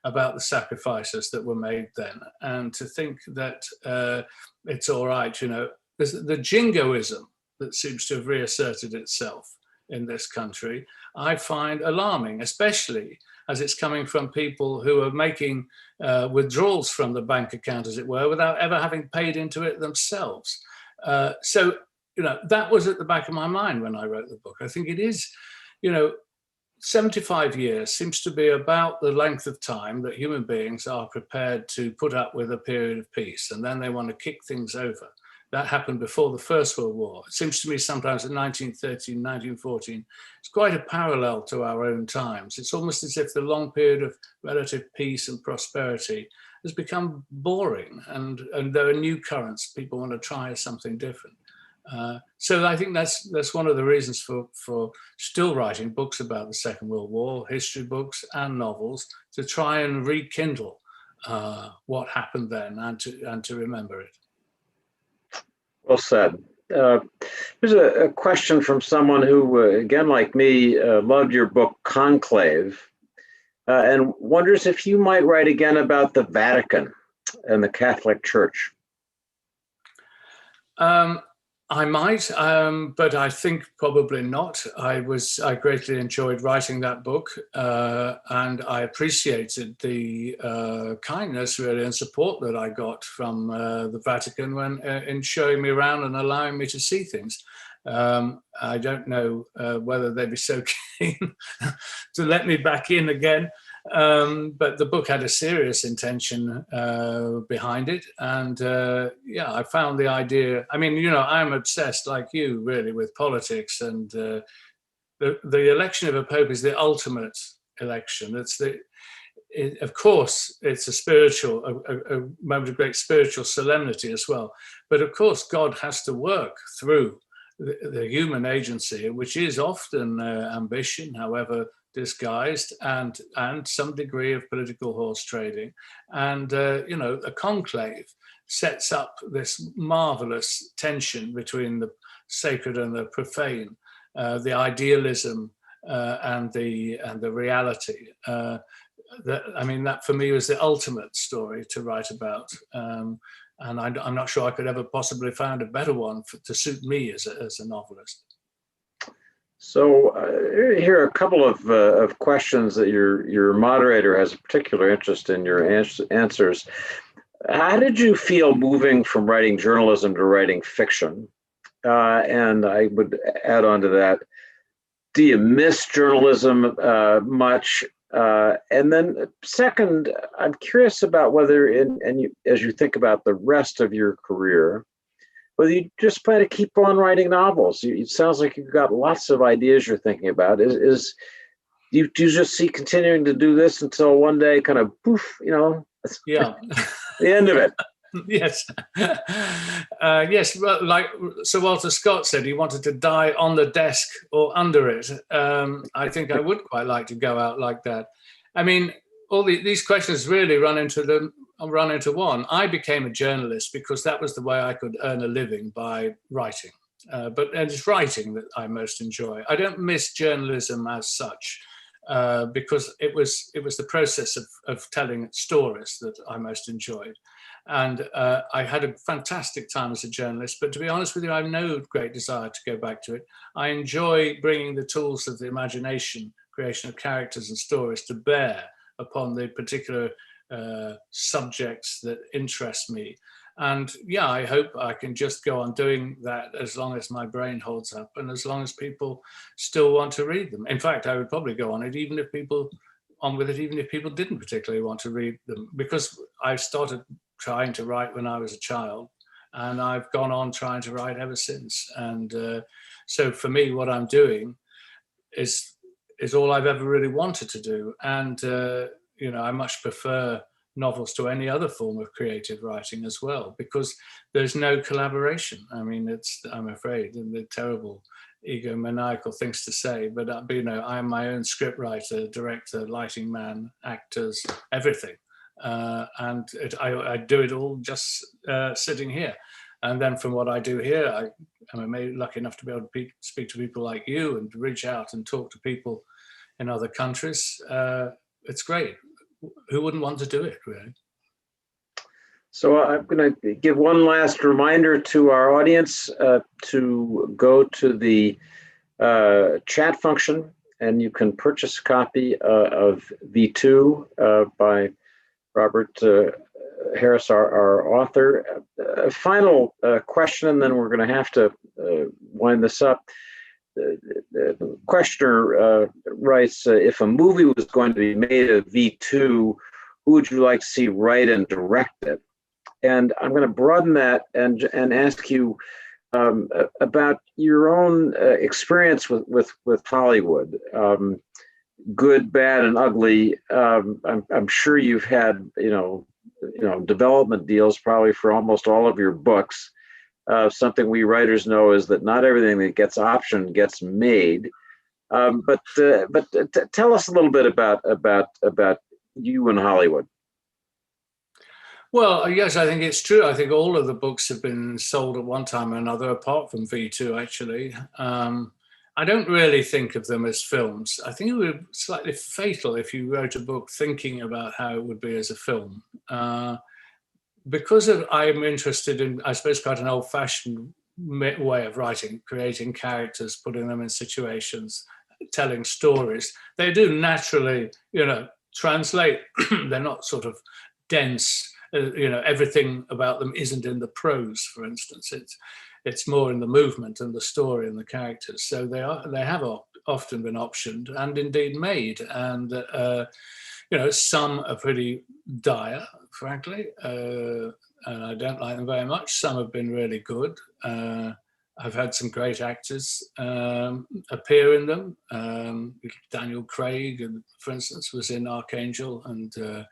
about the sacrifices that were made then, and to think that it's all right. You know, there's the jingoism that seems to have reasserted itself in this country, I find alarming, especially as it's coming from people who are making withdrawals from the bank account, as it were, without ever having paid into it themselves. So, you know, that was at the back of my mind when I wrote the book. I think it is, you know, 75 years seems to be about the length of time that human beings are prepared to put up with a period of peace, and then they want to kick things over. That happened before the First World War. It seems to me sometimes in 1913, 1914, it's quite a parallel to our own times. It's almost as if the long period of relative peace and prosperity has become boring, and there are new currents. People want to try something different. So I think that's one of the reasons for still writing books about the Second World War, history books and novels, to try and rekindle what happened then and to remember it. Well said. Here's a question from someone who, again, like me, loved your book Conclave, and wonders if you might write again about the Vatican and the Catholic Church. I might, but I think probably not. I greatly enjoyed writing that book, and I appreciated the kindness, really, and support that I got from the Vatican when in showing me around and allowing me to see things. I don't know whether they'd be so keen to let me back in again. But the book had a serious intention behind it. And yeah, I found the idea, I mean, you know, I'm obsessed like you really with politics, and the election of a pope is the ultimate election. Of course, it's a spiritual, a moment of great spiritual solemnity as well. But of course, God has to work through the human agency, which is often ambition, however disguised, and some degree of political horse trading. And you know, a conclave sets up this marvelous tension between the sacred and the profane, the idealism and the reality. I mean, that for me was the ultimate story to write about. And I'm not sure I could ever possibly find a better one to suit me as a novelist. So here are a couple of questions that your moderator has a particular interest in your answers. How did you feel moving from writing journalism to writing fiction? And I would add on to that, do you miss journalism much? And then second, I'm curious about whether, as you think about the rest of your career, whether you just plan to keep on writing novels. It sounds like you've got lots of ideas you're thinking about. Do you just see continuing to do this until one day kind of poof, you know, yeah, the end of it? Yes. Yes, like Sir Walter Scott said, he wanted to die on the desk or under it. I think I would quite like to go out like that. I mean, all these questions really run into one. I became a journalist because that was the way I could earn a living, by writing. But it's writing that I most enjoy. I don't miss journalism as such, because it was the process of telling stories that I most enjoyed. And I had a fantastic time as a journalist, but to be honest with you, I have no great desire to go back to it. I enjoy bringing the tools of the imagination, creation of characters and stories to bear upon the particular subjects that interest me. And yeah, I hope I can just go on doing that as long as my brain holds up and as long as people still want to read them. In fact, I would probably go on it even if people didn't particularly want to read them, because I started trying to write when I was a child, and I've gone on trying to write ever since. And so for me, what I'm doing is all I've ever really wanted to do. And you know, I much prefer novels to any other form of creative writing as well, because there's no collaboration. I mean, I'm afraid, and the terrible egomaniacal things to say, but you know, I'm my own scriptwriter, director, lighting man, actors, everything, and I do it all just sitting here. And then from what I do here, I'm lucky enough to be able to speak to people like you and to reach out and talk to people in other countries. It's great. Who wouldn't want to do it, really? So I'm going to give one last reminder to our audience to go to the chat function, and you can purchase a copy of V2 by Robert Harris, our author. A final question, and then we're going to have to wind this up. The questioner writes, if a movie was going to be made of V2, who would you like to see write and direct it? And I'm going to broaden that and ask you about your own experience with Hollywood, good, bad, and ugly. I'm sure you've had development deals probably for almost all of your books. Something we writers know is that not everything that gets optioned gets made. But tell us a little bit about you and Hollywood. Well, yes, I think it's true. I think all of the books have been sold at one time or another, apart from V2, actually. I don't really think of them as films. I think it would be slightly fatal if you wrote a book thinking about how it would be as a film. Because I'm interested in, I suppose, quite an old-fashioned way of writing, creating characters, putting them in situations, telling stories. They do naturally, translate. They're not sort of dense. Everything about them isn't in the prose, for instance. It's more in the movement and the story and the characters. So they have often been optioned and indeed made. And some are pretty dire, frankly, and I don't like them very much. Some have been really good. I've had some great actors appear in them. Daniel Craig, for instance, was in Archangel, and Kate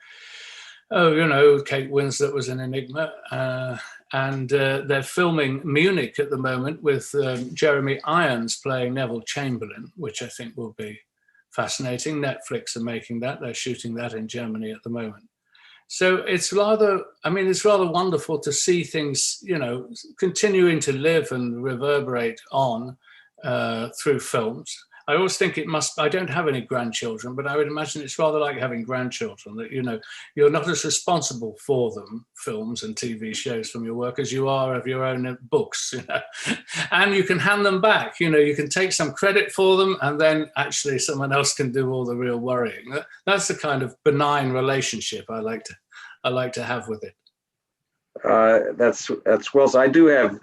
Winslet was in Enigma. And they're filming Munich at the moment with Jeremy Irons playing Neville Chamberlain, which I think will be fascinating. Netflix are making that. They're shooting that in Germany at the moment. So it's rather wonderful to see things, continuing to live and reverberate on through films. I always think I don't have any grandchildren, but I would imagine it's rather like having grandchildren, that, you're not as responsible for them, films and TV shows, from your work as you are of your own books, and you can hand them back, you can take some credit for them, and then actually someone else can do all the real worrying. That's the kind of benign relationship I like to have with it. That's well, so I do have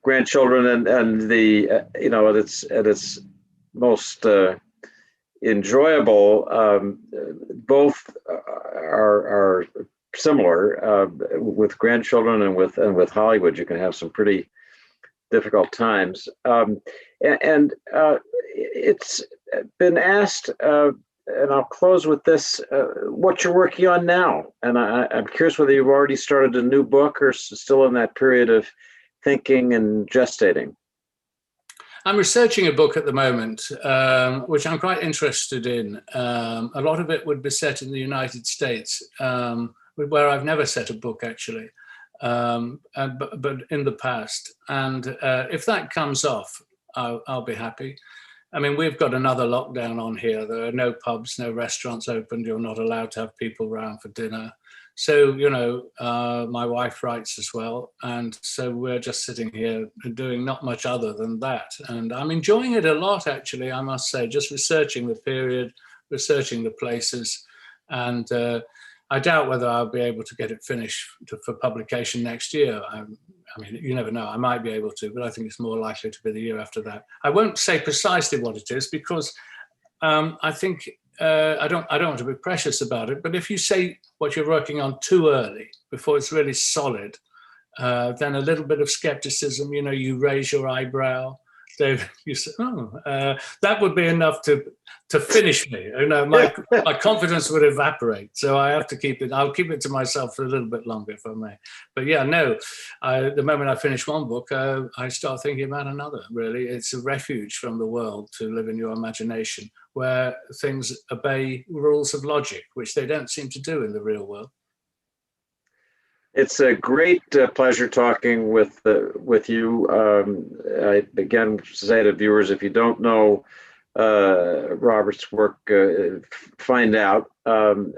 grandchildren, and the at its most enjoyable. Both are similar. With grandchildren and with Hollywood, you can have some pretty difficult times. And it's been asked, and I'll close with this: what you're working on now. And I'm curious whether you've already started a new book or still in that period of thinking and gestating. I'm researching a book at the moment, which I'm quite interested in. A lot of it would be set in the United States, where I've never set a book, actually, but in the past. And if that comes off, I'll be happy. I mean, we've got another lockdown on here. There are no pubs, no restaurants open. You're not allowed to have people around for dinner. So, my wife writes as well. And so we're just sitting here doing not much other than that. And I'm enjoying it a lot, actually, I must say, just researching the period, researching the places. And I doubt whether I'll be able to get it finished for publication next year. I mean, you never know. I might be able to, but I think it's more likely to be the year after that. I won't say precisely what it is, because I think I don't want to be precious about it. But if you say what you're working on too early, before it's really solid, then a little bit of skepticism. You raise your eyebrow. David, you said, that would be enough to finish me. You know, my confidence would evaporate. So I have to keep it. I'll keep it to myself for a little bit longer, if I may. But yeah, no. The moment I finish one book, I start thinking about another. Really, it's a refuge from the world to live in your imagination, where things obey rules of logic, which they don't seem to do in the real world. It's a great pleasure talking with you. I again say to viewers, if you don't know Robert's work, find out, and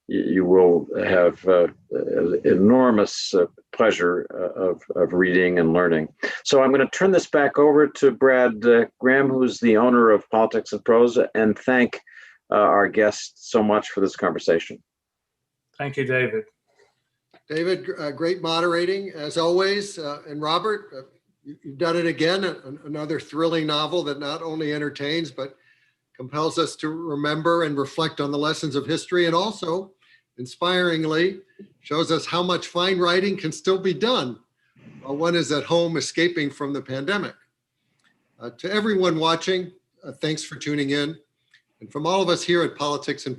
you will have enormous pleasure of reading and learning. So I'm going to turn this back over to Brad Graham, who's the owner of Politics and Prose, and thank our guest so much for this conversation. Thank you, David. David, great moderating as always. And Robert, you've done it again, another thrilling novel that not only entertains, but compels us to remember and reflect on the lessons of history, and also inspiringly shows us how much fine writing can still be done while one is at home escaping from the pandemic. To everyone watching, thanks for tuning in. And from all of us here at Politics and